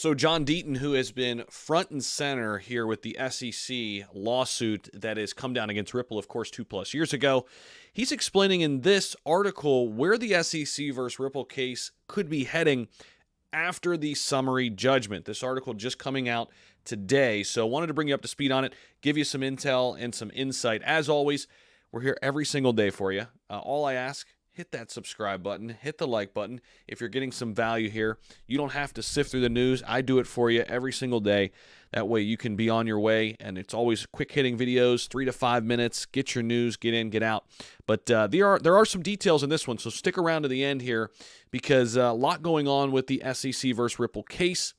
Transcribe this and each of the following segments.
So John Deaton, who has been front and center here with the SEC lawsuit that has come down against Ripple, of course, 2+ years ago, he's explaining in this article where the SEC versus Ripple case could be heading after the summary judgment. This article just coming out today, so I wanted to bring you up to speed on it, give you some intel and some insight. As always, we're here every single day for you. All I ask, hit that subscribe button, hit the like button. If you're getting some value here, you don't have to sift through the news. I do it for you every single day. That way you can be on your way, and it's always quick hitting videos, 3 to 5 minutes. Get your news, get in, get out. But there are some details in this one, so stick around to the end here because a lot going on with the SEC versus Ripple case.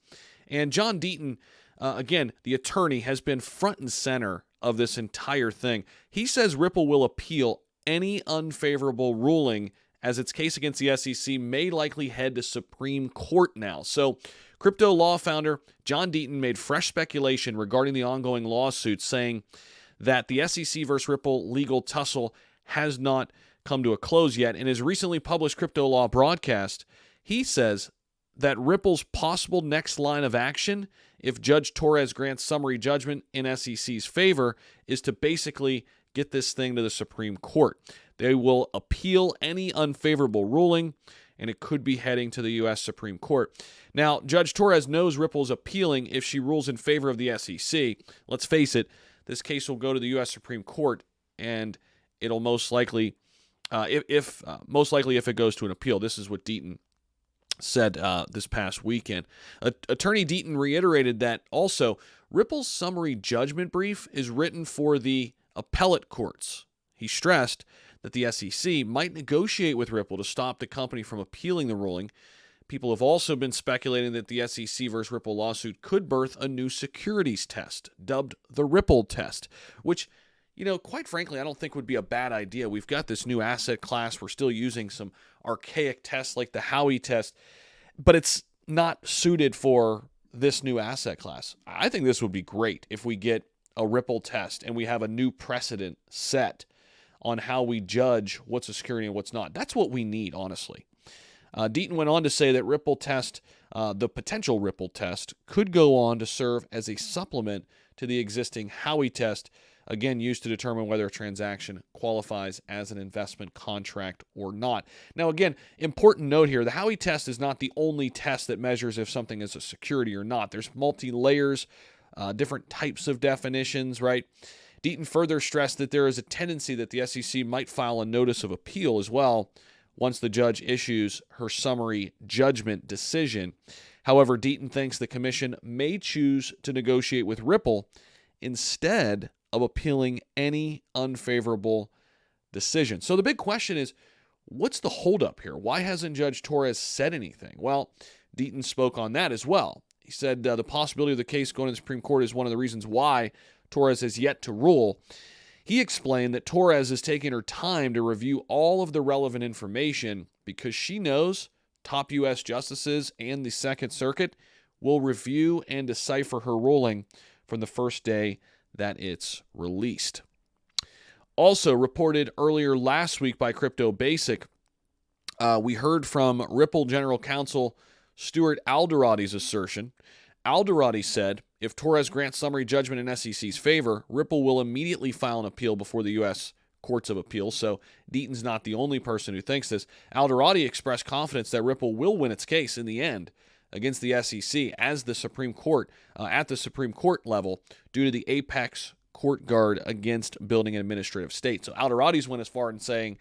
And John Deaton, again, the attorney, has been front and center of this entire thing. He says Ripple will appeal any unfavorable ruling as its case against the SEC may likely head to Supreme Court now. So crypto law founder John Deaton made fresh speculation regarding the ongoing lawsuit, saying that the SEC versus Ripple legal tussle has not come to a close yet. In his recently published crypto law broadcast, he says that Ripple's possible next line of action, if Judge Torres grants summary judgment in SEC's favor, is to basically get this thing to the Supreme Court. They will appeal any unfavorable ruling, and it could be heading to the U.S. Supreme Court. Now, Judge Torres knows Ripple's appealing if she rules in favor of the SEC. Let's face it, this case will go to the U.S. Supreme Court, and it'll most likely, if it goes to an appeal. This is what Deaton said this past weekend. Attorney Deaton reiterated that also Ripple's summary judgment brief is written for the appellate courts. He stressed that the SEC might negotiate with Ripple to stop the company from appealing the ruling. People have also been speculating that the SEC versus Ripple lawsuit could birth a new securities test, dubbed the Ripple test, which, quite frankly, I don't think would be a bad idea. We've got this new asset class. We're still using some archaic tests like the Howey test, but it's not suited for this new asset class. I think this would be great if we get a Ripple test and we have a new precedent set on how we judge what's a security and what's not. That's what we need, honestly. Deaton went on to say that the potential Ripple test could go on to serve as a supplement to the existing Howey test, again used to determine whether a transaction qualifies as an investment contract or not. Now, again, important note here, the Howey test is not the only test that measures if something is a security or not. There's multi-layers, different types of definitions, right? Deaton further stressed that there is a tendency that the SEC might file a notice of appeal as well once the judge issues her summary judgment decision. However, Deaton thinks the commission may choose to negotiate with Ripple instead of appealing any unfavorable decision. So the big question is, what's the holdup here? Why hasn't Judge Torres said anything? Well, Deaton spoke on that as well. He said the possibility of the case going to the Supreme Court is one of the reasons why Torres has yet to rule. He explained that Torres is taking her time to review all of the relevant information because she knows top U.S. justices and the Second Circuit will review and decipher her ruling from the first day that it's released. Also reported earlier last week by Crypto Basic, we heard from Ripple General Counsel Stuart Alderoty's assertion. Alderoty said, if Torres grants summary judgment in SEC's favor, Ripple will immediately file an appeal before the U.S. Courts of Appeals. So Deaton's not the only person who thinks this. Alderoty expressed confidence that Ripple will win its case in the end against the SEC as the Supreme Court, at the Supreme Court level, due to the apex court guard against building an administrative state. So Alderoty's went as far in saying,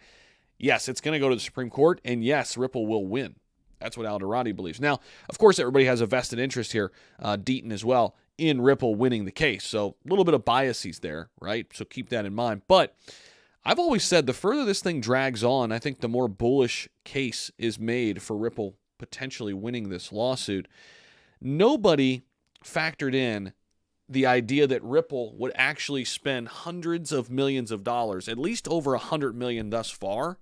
yes, it's going to go to the Supreme Court, and yes, Ripple will win. That's what Alderoty believes. Now, of course, everybody has a vested interest here, Deaton as well, in Ripple winning the case. So a little bit of biases there, right? So keep that in mind. But I've always said the further this thing drags on, I think the more bullish case is made for Ripple potentially winning this lawsuit. Nobody factored in the idea that Ripple would actually spend hundreds of millions of dollars, at least over $100 million thus far,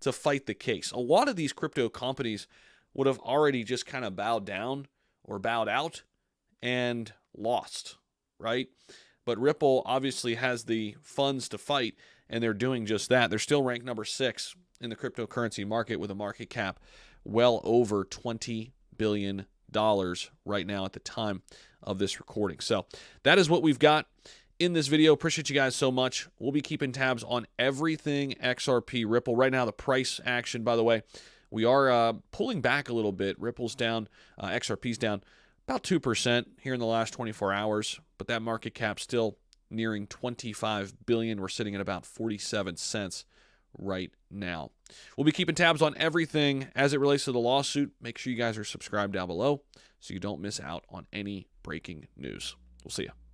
to fight the case. A lot of these crypto companies would have already just kind of bowed down or bowed out and lost, right? But Ripple obviously has the funds to fight, and they're doing just that. They're still ranked number 6 in the cryptocurrency market with a market cap well over $20 billion. right now at the time of this recording. So that is what we've got in this video. Appreciate you guys so much. We'll be keeping tabs on everything XRP Ripple. Right now, the price action, by the way, we are pulling back a little bit. Ripple's down, XRP's down about 2% here in the last 24 hours, but that market cap still nearing 25 billion. We're sitting at about 47 cents right now. We'll be keeping tabs on everything as it relates to the lawsuit. Make sure you guys are subscribed down below so you don't miss out on any breaking news. We'll see you.